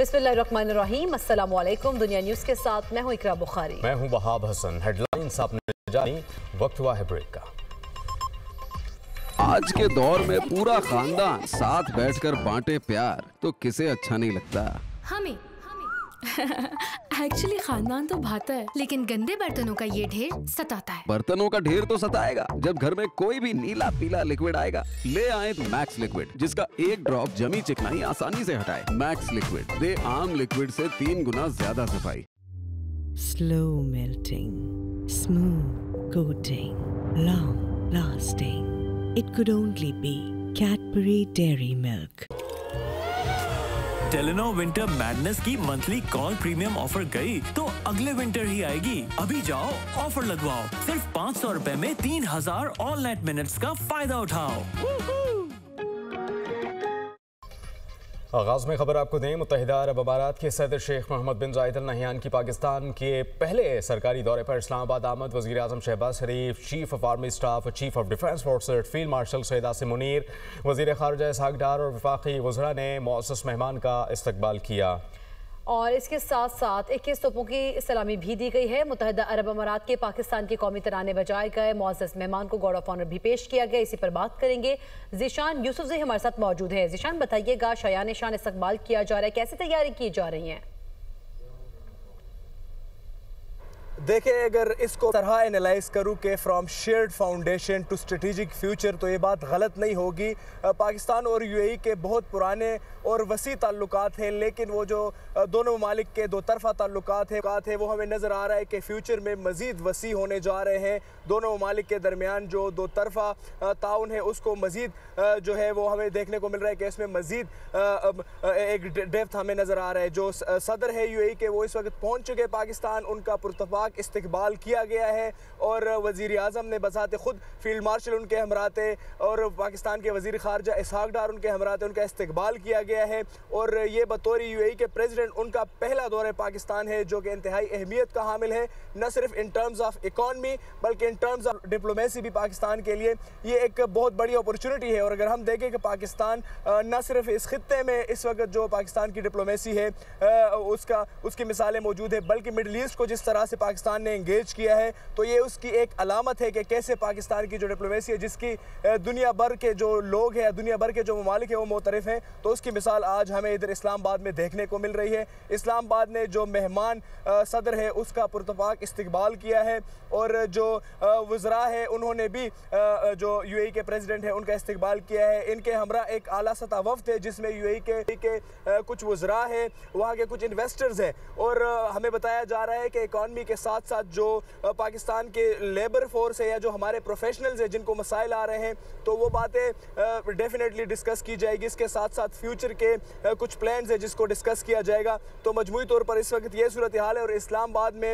बिस्मिल्लाहिर्रहमानिर्रहीम, अस्सलाम वालेकुम। दुनिया न्यूज़ के साथ मैं हूँ इकरा बुखारी। मैं हूँ वहाब हसन। हेडलाइंस आपने जानी, वक्त हुआ है ब्रेक का। आज के दौर में पूरा खानदान साथ बैठकर बांटे प्यार तो किसे अच्छा नहीं लगता। हमें एक्चुअली खानदान तो भाता है, लेकिन गंदे बर्तनों का ये ढेर सताता है। बर्तनों का ढेर तो सताएगा जब घर में कोई भी नीला पीला लिक्विड आएगा। ले आए तो मैक्स लिक्विड, जिसका एक ड्रॉप जमी चिकनाई आसानी से हटाए। मैक्स लिक्विड दे आम लिक्विड से 3 गुना ज्यादा सफाई। Slow melting, smooth coating, long lasting. It could only be Cadbury Dairy Milk. Telenor winter madness की मंथली कॉल प्रीमियम ऑफर गई तो अगले विंटर ही आएगी। अभी जाओ, ऑफर लगवाओ। सिर्फ 500 रुपए में 3000 ऑल नेट मिनट्स का फायदा उठाओ। आगाज में खबर आपको दें, मुत्तहिदा अरब अमारात के सदर शेख मोहम्मद बिन जायद अल नहयान की पाकिस्तान के पहले सरकारी दौरे पर इस्लामाबाद आमद। वज़ीर आज़म Shehbaz Sharif, chief of army staff, chief of defence forces, field marshal Syed Asim Munir, वज़ीर ख़ारिजा इसहाक डार और वफाकी वज़रा ने मुअज़्ज़ज़ मेहमान का इस्तकबाल किया। और इसके साथ साथ 21 तोपों की सलामी भी दी गई है। मुत्तहिदा अरब अमारात के पाकिस्तान के कौमी तराने बजाए गए। मुअज़्ज़ज़ मेहमान को गार्ड ऑफ ऑनर भी पेश किया गया। इसी पर बात करेंगे। ज़ीशान यूसुफ़ हमारे साथ मौजूद है। ज़ीशान, बताइएगा, शायान शान इस्तकबाल किया जा रहा है, कैसे तैयारी की जा रही है? देखिए, अगर इसको तरह एनालाइज करूँ कि from shared foundation to strategic future, तो ये बात गलत नहीं होगी। पाकिस्तान और यूएई के बहुत पुराने और वसी ताल्लुकात हैं, लेकिन वो जो दोनों ममालिक के दो तरफ़ा ताल्लुकात है वो हमें नज़र आ रहा है कि फ्यूचर में मज़ीद वसी होने जा रहे हैं। दोनों ममालिक के दरमियान जो दो तरफ़ा ताउन है उसको मज़ीद जो है वो हमें देखने को मिल रहा है कि इसमें मज़ीद एक डेप्थ हमें नज़र आ रहा है। जो सदर है यूएई के, वो इस वक्त पहुँच चुके पाकिस्तान। उनका पुरतफाक इस्तकबाल किया गया है और वज़ीर आज़म ने बज़ाते खुद फील्ड मार्शल उनके हमराते और पाकिस्तान के वज़ीर ख़ारिजा इसहाक डार उनके हमराते उनका इस्तकबाल किया गया है। और ये बतौर यूएई के प्रेसिडेंट उनका पहला दौरे पाकिस्तान है, जो कि इंतहाई अहमियत का हामिल है, न सिर्फ इन टर्म्स ऑफ इकॉनमी बल्कि इन टर्म्स ऑफ डिप्लोमेसी भी पाकिस्तान के लिए ये एक बहुत बड़ी अपॉर्चुनिटी है। और अगर हम देखें कि पाकिस्तान न सिर्फ इस खित्ते में इस वक्त जो पाकिस्तान की डिप्लोमेसी है उसकी मिसालें मौजूद है, बल्कि मिडल ईस्ट को जिस तरह से पाकिस्तान ने इंगेज किया है, तो ये उसकी एक अलामत है कि कैसे पाकिस्तान की जो डिप्लोमेसी है, जिसकी दुनिया भर के जो लोग हैं, दुनिया भर के जो ममालिक हैं वो मोतरफ़ हैं, तो उसकी मिसाल आज हमें इधर इस्लामाबाद में देखने को मिल रही है। इस्लामाबाद ने जो मेहमान सदर है उसका पुरतफाक इस्तकबाल किया है और जो वज़रा है उन्होंने भी जो यूएई के प्रेसिडेंट है उनका इस्तकबाल किया है। इनके हमरा एक आला सतह वफ़द है जिसमें यूएई के कुछ वज़रा हैं, वहाँ के कुछ इन्वेस्टर्स हैं। और हमें बताया जा रहा है कि इकॉनमी के साथ साथ जो पाकिस्तान के लेबर फोर्स है या जो हमारे प्रोफेशनल्स हैं जिनको मसाइल आ रहे हैं, तो वो बातें डेफिनेटली डिस्कस की जाएगी। इसके साथ साथ फ्यूचर के कुछ प्लान्स हैं जिसको डिस्कस किया जाएगा। तो मजमूई तौर पर इस वक्त ये सूरत हाल है। और इस्लामाबाद में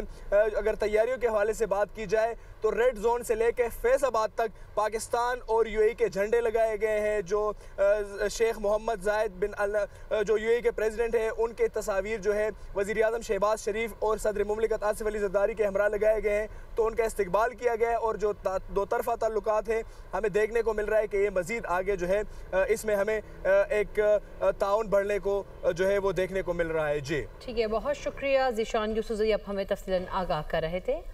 अगर तैयारियों के हवाले से बात की जाए तो रेड जोन से लेकर फैज़ाबाद तक पाकिस्तान और यूएई के झंडे लगाए गए हैं। जो शेख मोहम्मद जायद बिन जो यूएई के प्रेसिडेंट हैं उनके तस्वीर जो है वज़ीर आज़म शहबाज शरीफ और सदर मुमलिकत आसिफ अली ज़रदारी के हमरा लगाए गए हैं, तो उनका इस्तकबाल किया गया है। और जो दो तरफ़ा ताल्लुकात हैं हमें देखने को मिल रहा है कि ये मज़ीद आगे जो है इसमें हमें एक ताउन बढ़ने को जो है वो देखने को मिल रहा है। जी ठीक है, बहुत शुक्रिया ज़ीशान यूसुफ़, अब हमें तफसीलन आगाह कर रहे थे।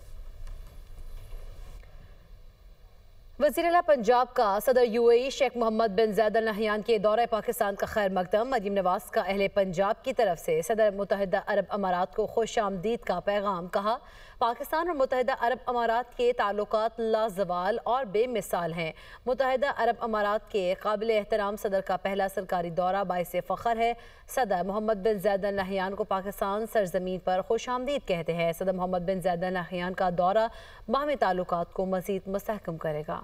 वज़ीर आला पंजाब का सदर यूएई शेख मोहम्मद बिन जायद अल नहयान के दौरे पाकिस्तान का खैर मकदम। मरीम नवाज का अहले पंजाब की तरफ से सदर मुत्तहिदा अरब अमारात को खुश आमदीद का पैगाम। कहा, पाकिस्तान और मुत्तहिदा अरब अमारात के ताल्लुकात लाजवाल और बेमिसाल हैं। मुत्तहिदा अरब अमारात के काबिल एहतराम सदर का पहला सरकारी दौरा बाइस फ़ख्र है। सदर मोहम्मद बिन जायद अल नहयान को पाकिस्तान सरजमीन पर खुश आमदीद कहते हैं। सदर मोहम्मद बिन जायद अल नहयान का दौरा बाहमी ताल्लुकात को मज़ीद मुस्तहकम करेगा।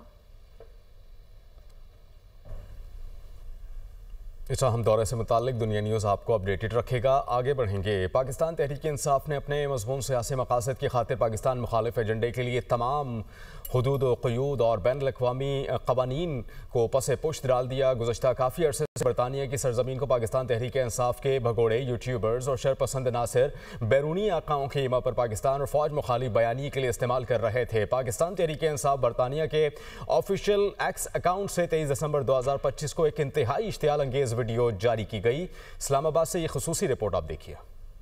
इस अहम दौरे से मुताल्लिक दुनिया न्यूज़ आपको अपडेटेड रखेगा। आगे बढ़ेंगे। पाकिस्तान तहरीक इंसाफ ने अपने मज़मून सियासी मकासद की खातिर पाकिस्तान मुखालिफ एजेंडे के लिए तमाम हुदूद व क़यूद और बैनुल अक़वामी क़वानीन को पसे पुश्त डाल दिया। गुज़श्ता काफ़ी अरसे برطانیہ کی سرزمین کو پاکستان تحریک انصاف کے بھگوڑے یوٹیوبرز اور شرپسند عناصر بیرونی آقاؤں کے ایما پر پاکستان اور فوج مخالف بیانیے کے لیے استعمال کر رہے تھے۔ پاکستان تحریک انصاف برطانیہ کے آفیشیل ایکس اکاؤنٹ سے 23 دسمبر 2025 کو ایک انتہائی اشتعال انگیز ویڈیو جاری کی گئی۔ اسلام آباد سے یہ خصوصی رپورٹ آپ دیکھیے۔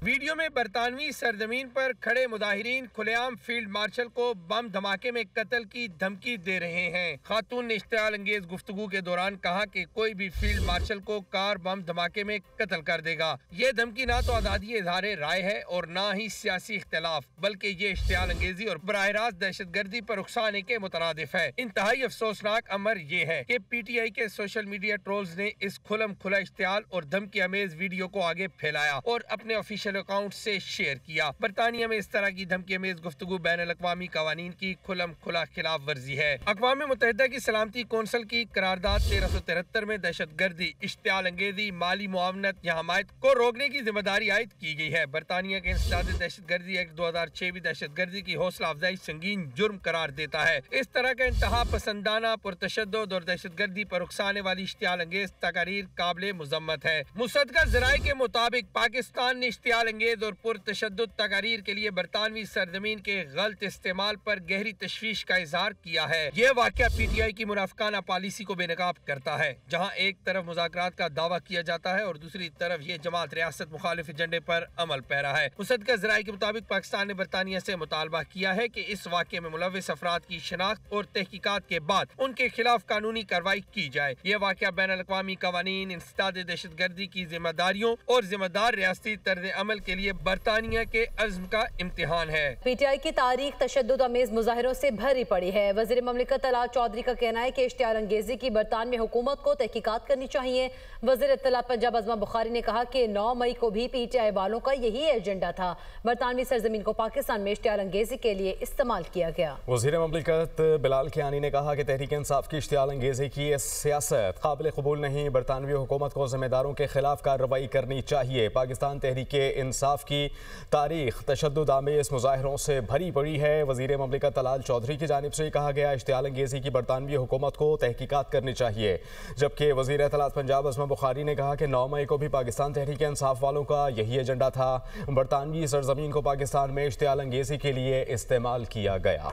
ویڈیو میں برطانوی سرزمین پر کھڑے مظاہرین کھلے عام فیلڈ مارشل کو بم دھماکے میں قتل کی دھمکی دے رہے ہیں۔ خاتون نے اشتعال انگیز گفتگو کے دوران کہا کہ کوئی بھی فیلڈ مارشل کو کار بم دھماکے میں قتل کر دے گا۔ یہ دھمکی نہ تو آزادی اظہار رائے ہے اور نہ ہی سیاسی اختلاف، بلکہ یہ اشتعال انگیزی اور براہ راست دہشت گردی پر اکسانے کے مترادف ہے۔ انتہائی افسوسناک امر یہ ہے کہ پی ٹی آئی کے سوشل میڈیا ٹرولز نے اس کھلم کھلا اشتعال اور دھمکی امیز ویڈیو کو آگے پھیلایا اور اپنے آفیشیل اکاؤنٹ سے شیئر کیا۔ برطانیہ میں اس طرح کی دھمکی امیز گفتگو بین الاقوامی قوانین کی کھلم کھلا خلاف ورزی ہے۔ اقوام متحدہ کی سلامتی کونسل کی قرارداد 1373 میں دہشت گردی، اشتعال انگیزی، مالی معاونت یا حمایت کو روکنے کی ذمہ داری عائد کی گئی ہے۔ برطانیہ کے انسداد دہشت گردی ایکٹ 2006 بھی دہشت گردی کی حوصلہ افزائی سنگین جرم قرار دیتا ہے۔ اس طرح کا انتہا پسندانہ، پرتشدد اور دہشت گردی پر اکسانے والی اشتعال انگیز تقاریر قابل مذمت ہے۔ مصدقہ ذرائع کے مطابق پاکستان نے اشتعال انگیز اور پرتشدد تقاریر کے لیے برطانوی سرزمین کے غلط استعمال پر گہری تشویش کا اظہار کیا ہے۔ یہ واقعہ پی ٹی آئی کی منافقانہ پالیسی کو بے نقاب کرتا ہے، جہاں ایک طرف مذاکرات کا دعویٰ کیا جاتا ہے اور دوسری طرف یہ جماعت ریاست مخالف ایجنڈے پر عمل پیرا ہے۔ مصدقہ ذرائع کے مطابق پاکستان نے برطانیہ سے مطالبہ کیا ہے کہ اس واقعے میں ملوث افراد کی شناخت اور تحقیقات کے بعد ان کے خلاف قانونی کارروائی کی جائے۔ یہ واقعہ بین الاقوامی قوانین، انسداد دہشت گردی کی ذمہ داریوں اور ذمہ دار ریاستی طرز عمل کے لیے برطانیہ کے عزم کا امتحان ہے۔ پی ٹی آئی کی تاریخ تشدد امیز مظاہروں سے بھری پڑی ہے۔ وزیر مملکت طلعت چودھری کا کہنا ہے کہ اشتعال انگیزی کی برطانوی حکومت کو تحقیقات کرنی چاہیے۔ وزیر اطلاع پنجاب عظمہ بخاری نے کہا کہ 9 مئی کو بھی پی ٹی آئی والوں کا یہی ایجنڈا تھا۔ برطانوی سرزمین کو پاکستان میں اشتعال انگیزی کے لیے استعمال کیا گیا۔ وزیر مملکت بلال کیانی نے کہا کہ تحریک انصاف کی اشتعال انگیزی کی سیاست قابل قبول نہیں۔ برطانوی حکومت کو ذمہ داروں کے خلاف کارروائی کرنی چاہیے۔ پاکستان تحریک انصاف کی تاریخ تشدد آمیز مظاہروں سے بھری پڑی ہے۔ وزیر مملکت طلعت چودھری کی جانب سے کہا گیا اشتعال انگیزی کی برطانوی حکومت کو تحقیقات کرنی چاہیے، جبکہ وزیر اطلاعات پنجاب عظمہ بخاری نے کہا کہ 9 مئی کو بھی پاکستان تحریک انصاف والوں کا یہی ایجنڈا تھا۔ برطانوی سرزمین کو پاکستان میں اشتعال انگیزی کے لیے استعمال کیا گیا۔